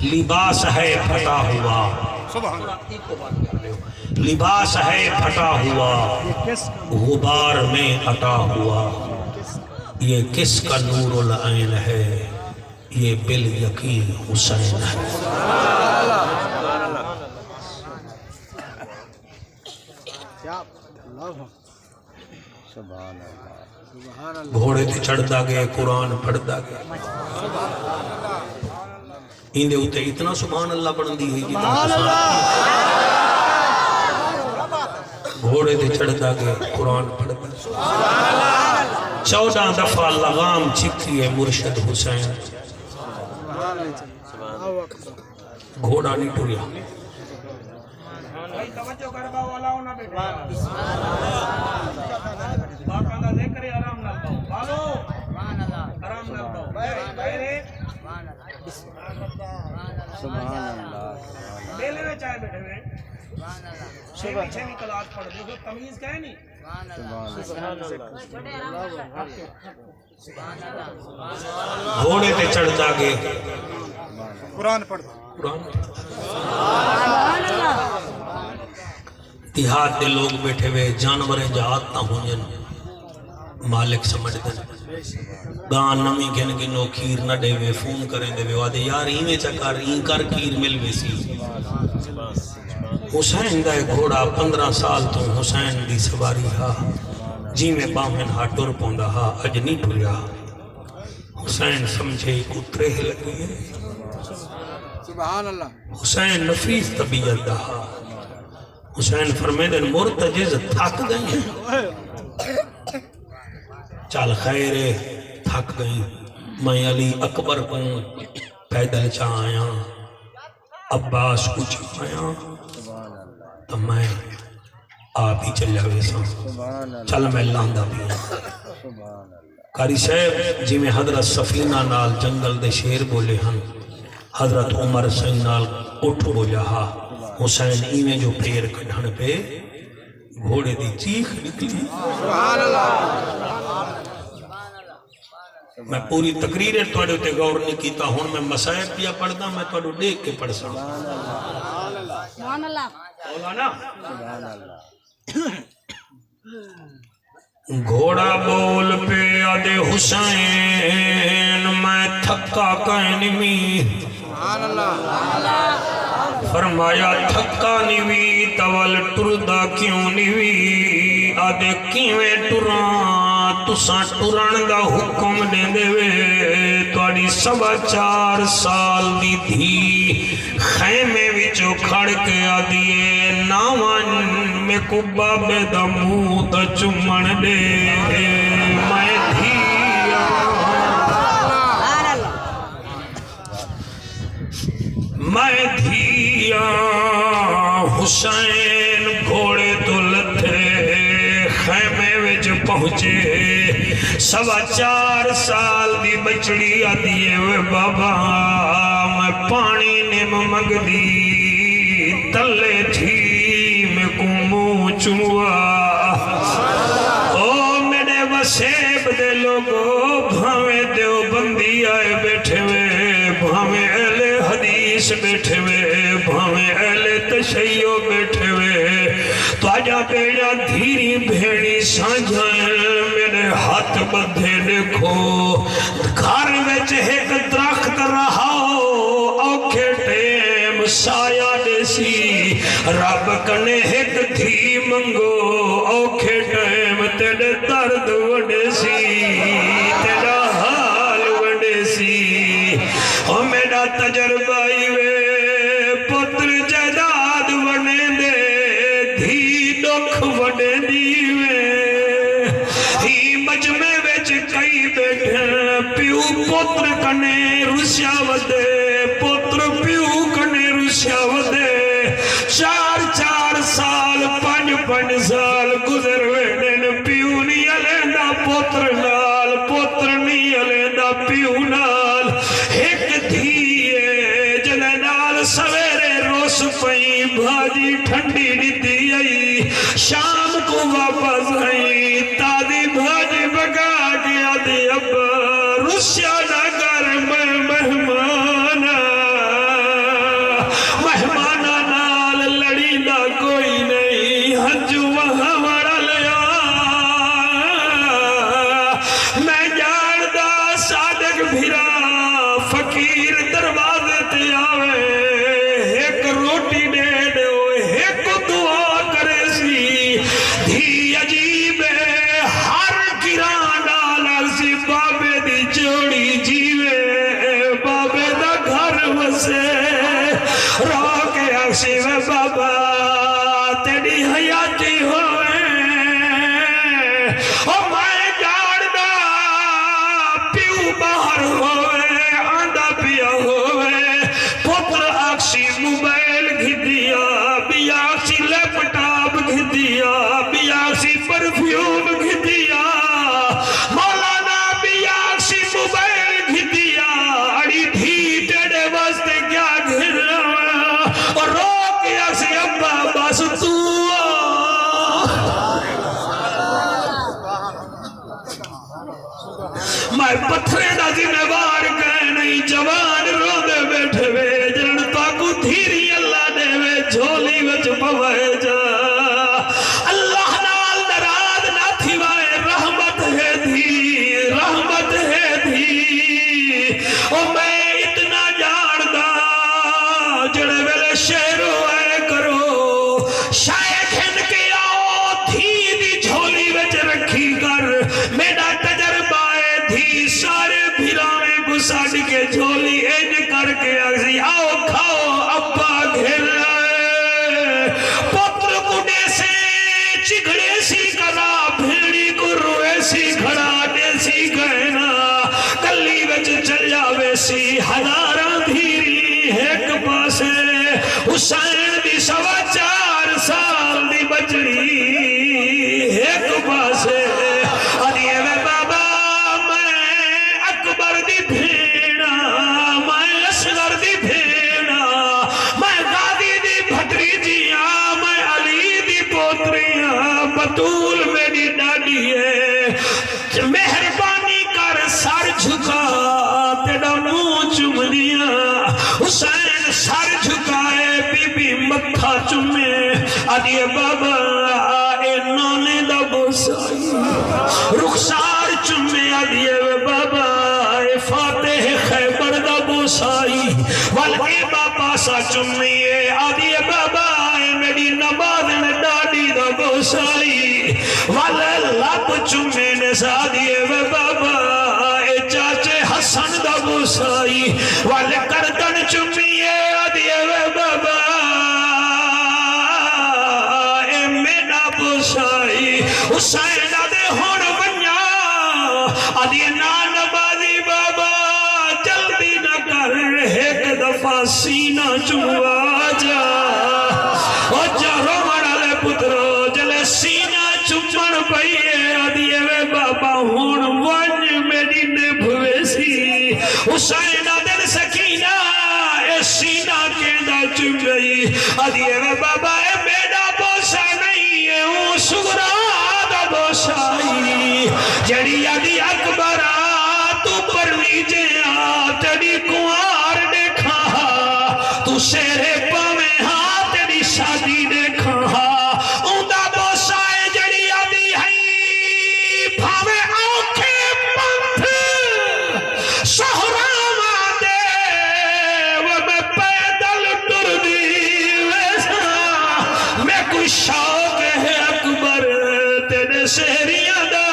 لباس ہے پھٹا ہوا، لباس ہے پھٹا ہوا، غبار میں اٹا ہوا، یہ کس کا نور العین ہے، یہ بالیقین حسین ہے۔ گھوڑے تے چڑھدا گئے، قرآن پڑھدا گئے، اندے ہوتے اتنا سبحان اللہ پڑھن دی ہے گھوڑے تے چڑھدا گئے، قرآن پڑھدا گئے۔ 14 دفعہ لغام چکی ہے مرشد حسین، گھوڑا نہیں ٹریا۔ توجہ کربا والا ہونا بیٹھا باقا دا ذکر آرام نہ پاؤ بالو آرام نہ پاؤ بھائی سبحان اللہ بیلے میں چاہے بیٹھے ہوئے چھویں کلاس پڑھ دو تمیز کہے نہیں گھوڑے تے چڑھدا گئے، قرآن پڑھ قرآن دیہات دے لوگ بیٹھے ہوئے، جانوریں جہات نہ ہونجن، مالک سمجھ دن گان نمی گن گنو کھیر نہ دے وے، فون کریں دے وے وادے یار ایمیں چکر این کر کھیر مل وے سی۔ حسین دے گھوڑا 15 سال تو حسین دی سواری ہا، جی میں باہن ہا ٹر پوندا ہا، اج نہیں ٹریا۔ حسین سمجھے کو ترہ لگی ہے، سبحان اللہ۔ حسین نفیس طبیعت دہا، حسین فرمیدن مرتجز تھک گئی ہیں، چال خیرے تھک گئی، میں علی اکبر کو پیدل چاہایا، عباس کو چاہایا، تو میں آپ ہی چل جاوے سا، چل میں لاندہ بھی ہوں۔ قاری صاحب جی میں حضرت سفینہ نال جنگل دے شیر بولے ہن، حضرت عمر سنگ نال اٹھ بولا ہا، حسین ایویں جو پیر کھڑن پہ گھوڑے دی چیخ نکلی۔ سبحان اللہ۔ میں پوری تقریریں توڑے ہوتے غور نہیں کیتا، ہون میں مسائب پیا پڑھدا، میں توڑو دیکھ کے پڑھ سکتا۔ سبحان اللہ۔ مولانا گھوڑا بول پہ آدے حسین میں تھکا کہنمی، سبحان اللہ۔ فرمایا تھکا نیوی تول ٹردہ کیوں نیوی، آدھے کیویں ٹران تساں ٹران دا حکم دے دے وے، توڑی 4.25 سال دی تھی خیمے وچو کھڑ کے آدھیے ناوان میں کو بابے دا موت چمن دے میں دھیا، میں دھیا حسین گھوڑے تو لتھے خیمے وچ پہنچے، 4.25 سال دی بچڑی آدھیے وے بابا میں پانی نم مگ دی تلے تھی میں کو منہ چوا، او میرے وسیب دے لوگو بھاویں دیو بندی آئے بیٹھے وے، بھاویں اہل حدیث بیٹھے وے، بھاویں اہل تشیع بیٹھے وے، تو آجا بیڑا دھیری بھیڑی سانجھائیں میرے ہاتھ بدھے دیکھو، گھر وچ ایک درخت رہاؤ اوکھے ٹیم سایہ دیسی، رب کنے ایک دھی منگو اوکھے ٹیم تیرے درد وڈے سی، تیرا حال وڈے سی، او میرا تجربہ وے پتر جائیداد وڈے دے دھی دکھ وڈے دیوے، ہی مجمع وچ کئی بیٹھے پیو پتر کنے رسیا ودے، پتر پیو کنے رسیا ودے، 4 سال 5 سال گزر ویڈن، پیو نہیں علیندہ پتر نال، پتر نہیں علیندہ پیو نال، ایک دھیے جنے نال سویرے روس پئی بھاجی ٹھنڈی دیتی آئی، شام کو واپس آئی تازی بھاجی بگا گیا دی اب رسیا نہ کر میں او میں اتنا جاندا جڑے ویلے شہرو آئے کرو شاید ہن کے آؤ تھی دی جھولی وچ رکھی کر میرا تجربہ ہے تھی سارے بھیرانے کو ساڑھ کے جھولی ایج کر کے اگزی آؤ کھاؤ ابا گھر آئے پتر کڑے سے چگڑے سی کرا بھیڑی کو روئے سی کھڑا دے سی کہنا کلی وچ چل جاوے سی ہزاراں دھیری ایک پاسے حسین دی 4.25 سال دی بچڑی ایک پاسے ادیے وے بابا میں اکبر دی بھیڑا میں اصغر دی بھیڑا میں غازی دی بھتریجیاں میں علی دی پوتریاں بطول میری ڈاڈی ہے مہربانی کر سر جھکا تیرا منہ چمنیاں حسین سر جھکائے بی بی متھا چمے ادیے بابا اے نانے دا بوسائی رخسار چمے ادیے بابا اے فاتح خیبر دا بوسائی والے بابا سا چمیے ادیے بابا اے میری نبادن ڈاڈی دا بوسائی والے لب چمے نے سادیے بابا اے چاچے حسن دا بوسائی والے کردن چمیے ادیے بابا اے میرا بوسائی حسین دے ہون بنیا ادیے نان بازی بابا جلدی نہ کر ایک دفعہ سینہ چموا جا او جارو مرالے پترو جلے سینہ چمن پئیے ادیے بابا ہون ون میری نبھوے سی حسین دل سکینہ اے سینہ کے دا چم گئی ادیے بابا اے میرا بوسا نہیں ہے اون سگرا دا بوسائی جڑی ادی اکبرہ تو پر نیجے آ تیری کنوار دیکھا تو شیرے پاویں ہاں تیری شادی دیکھا اوندا بوسائے جڑی ادی ہے پاویں آنکھیں پنتھ سہراما دے وہ میں پیدل ٹر دی ویسا میں کوئی شوق ہے اکبر تیرے شہریاں دا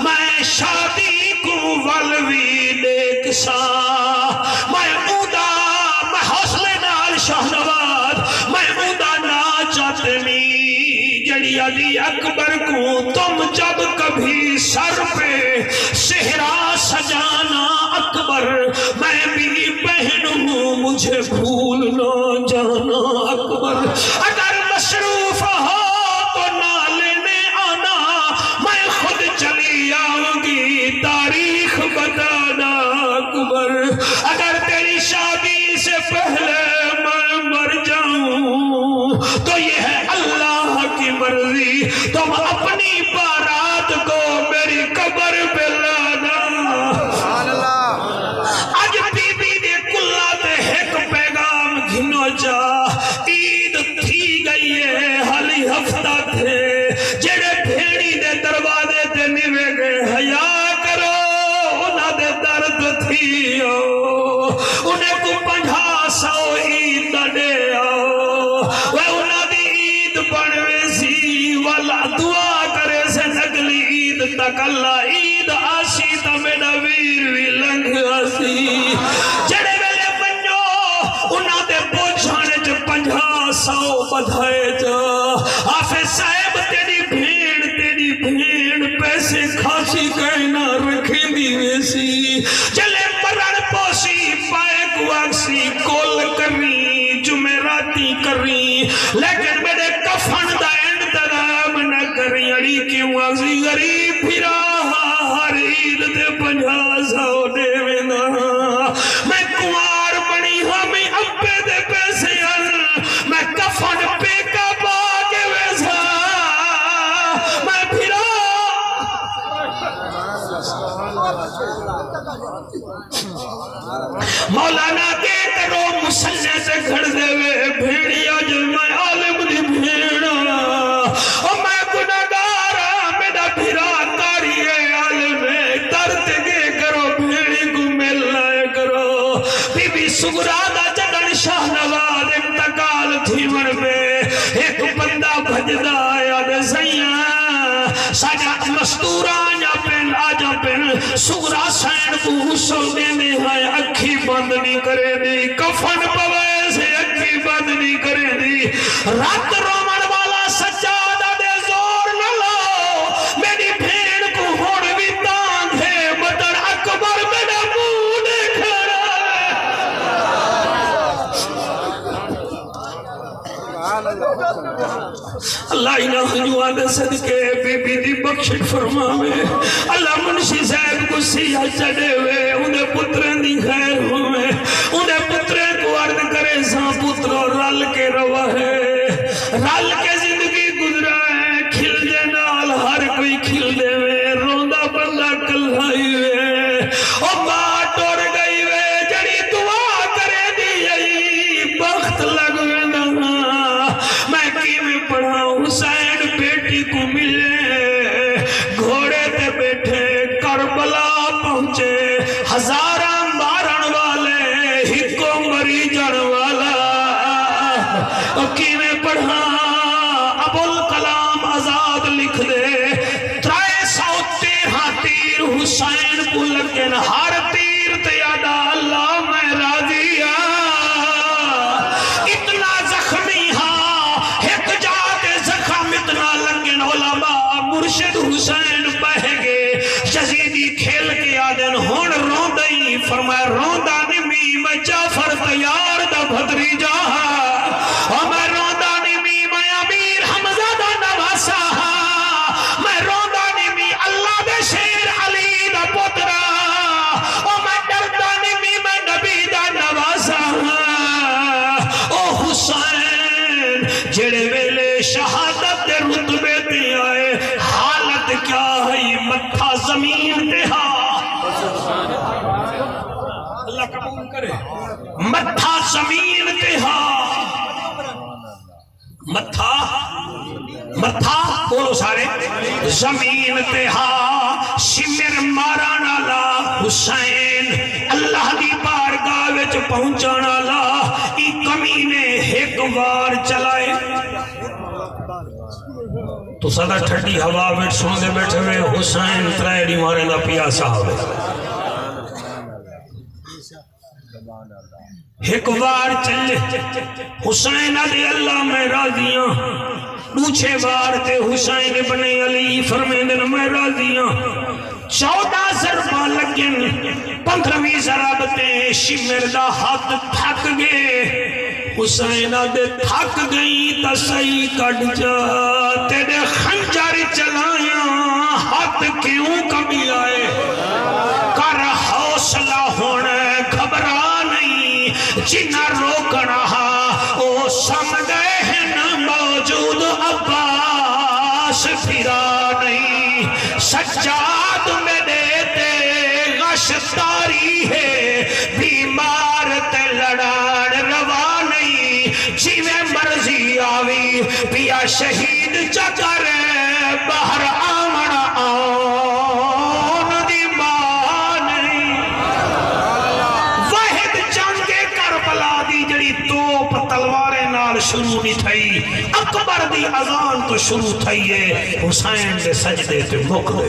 میں شادی کو ولوی دیکھ سا میں اودا میں حوصلے نال شہنواز میں اودا ناچتنی جڑی علی اکبر کو تم جب کبھی سر پہ صحرا سجانا اکبر میں بھی بہن ہوں مجھے بھول نہ جانا اکبر اگر مصروف ہو تو نہ لینے آنا میں خود چلی آؤں گی تاریخ بتانا اکبر اگر تیری شادی سے پہلے میں مر جاؤں تو یہ ہے اللہ کی مرضی تم اپنی بارات کو میری قبر پہ لانا آج بی بی دے کلا دے ایک پیغام گھنو جا عید تھی گئی ہے حالی ہفتہ تھے جڑے بھیڑی دے دروازے تے نوے گئے حیا کرو انہاں دے درد تھی انہیں کو 500 عید دے آؤ وہ انہاں دی عید بنوے سی والا دعا کرے سے نگلی عید تک اللہ عید آسی تا میرا ویر بھی لنگ آسی جڑے ویلے بنو انہاں دے پوچھانے چ 500 بدھائے جا حافظ صاحب تیری بھیڑ پیسے کھاسی کہنا رکھیں دی ویسی جلے پرڑ پوسی پائے گواکسی کول کرنی جمعراتی کرنی لیکن میرے کفن دا انتظام نہ کریں اڑی کیوں آزی غریب پھرا ہر عید دے 500 دے وینا میں کنوار بنی ہمیں ابے دے پیسے میں کفن پہ کا باگے ویسا میں پھرا مولانا دے کرو مسلح سے گھڑ دے وے بھیڑیا جو میں عالم دی بھیڑا اور میں گناہگارا میرا پھرا تاری عالم درد کے کرو بھیڑ سغرا دا جدن شاہ نواز انتقال تھی من پہ ایک بندہ بھجدا آیا دے سیاں ساجا مستوران یا پین آجا پین سغرا سین کو حسل دینے ہیں اکھی بند نہیں کرے دی کفن پوے سے اکھی بند نہیں کرے دی رات رومن والا سجادہ دے زور نہ لو میری بھیڑ کو ہوڑ بھی تان ہے مدر اکبر میرا منہ دیکھ اللہ الہ جوان صدقے بی بی دی بخشت فرماوے اللہ منشی صاحب کو سیاہ چڑے ہوئے انہیں پتریں دی خیر ہوئے انہیں پتریں کو عرض کرے ساں پتروں رل کے روا ہے رل کے زندگی گزرا ہے کھل دے نال ہر کوئی کھل دے وے روندہ بندہ کلائی وے او ماں ٹوڑ گئی وے جڑی دعا کرے دی بخت لگ وے نا میں کی میں پڑھا حسین بیٹی کو ملے گھوڑے تے بیٹھے کربلا پہنچے ہزاراں مارن والے ہکو مری جڑ والا کی میں پڑھا ابو الکلام آزاد لکھ دے 313 تیر حسین کو لگن ہر تیر تے یادا اللہ میں راضی اتنا زخمی ایک جات زخم اتنا لگن علماء مرشد حسین بہ گے یزیدی کھیل کے آدن ہون روندائی فرمائے روندا نمی میں جعفر تیار دا بھدری جاہا اور میں روندا نمی میں امیر حمزہ دا نواسا میں روندا نمی اللہ دے شیر علی دا پترا اور میں ڈردا نمی میں نبی دا نواسا او حسین جڑے ویلے شہادت دے رتبے تے آئے حالت کیا ہے متھا زمین تے ہا اللہ قبول کرے متھا زمین تے ہا متھا بولو سارے زمین تے ہا شمر مارانا لا حسین اللہ دی بارگاہ وچ پہنچانا لا ای کمینے ایک وار چلائے تو صدا ٹھنڈی ہوا وچ سن دے بیٹھے ہوئے حسین تریڈی مارے دا پیاسا ہوئے ایک بار چلے حسین علی اللہ میں راضیاں دوچھے بار تے حسین ابن علی فرمیندن میں راضیاں 14 ضربہ لگن 15ویں ضرب تے شمر دا ہاتھ تھک گئے حسین دے تھک گئی تا سہی کٹ جا تیرے خنجر چلائیاں ہاتھ کیوں کمی آئے کر حوصلہ ہونے گھبرا نہیں جنہ روکنا او سمجھے ہیں موجود عباس پھرا نہیں سجاد میں دیتے غش تاری ہے بیمار تے لڑاڑ روا نہیں جیوے مرضی آوی پیا شہید چکر باہر آمنا آن دی ماں نہیں واحد جنگ کربلا دی جڑی توپ تلوارے نال شروع نہیں تھئی اکبر دی اذان تو شروع تھئی ہے حسین دے سجدے تے مک دے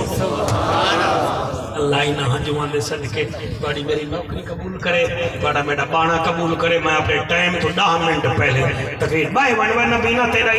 اللہ ہی نہ جوان دے صدقے بڑی میری نوکری قبول کرے بڑا میرا بانا قبول کرے میں اپنے ٹائم تو 10 منٹ پہلے تقریر بھائی ون نبینا تیرا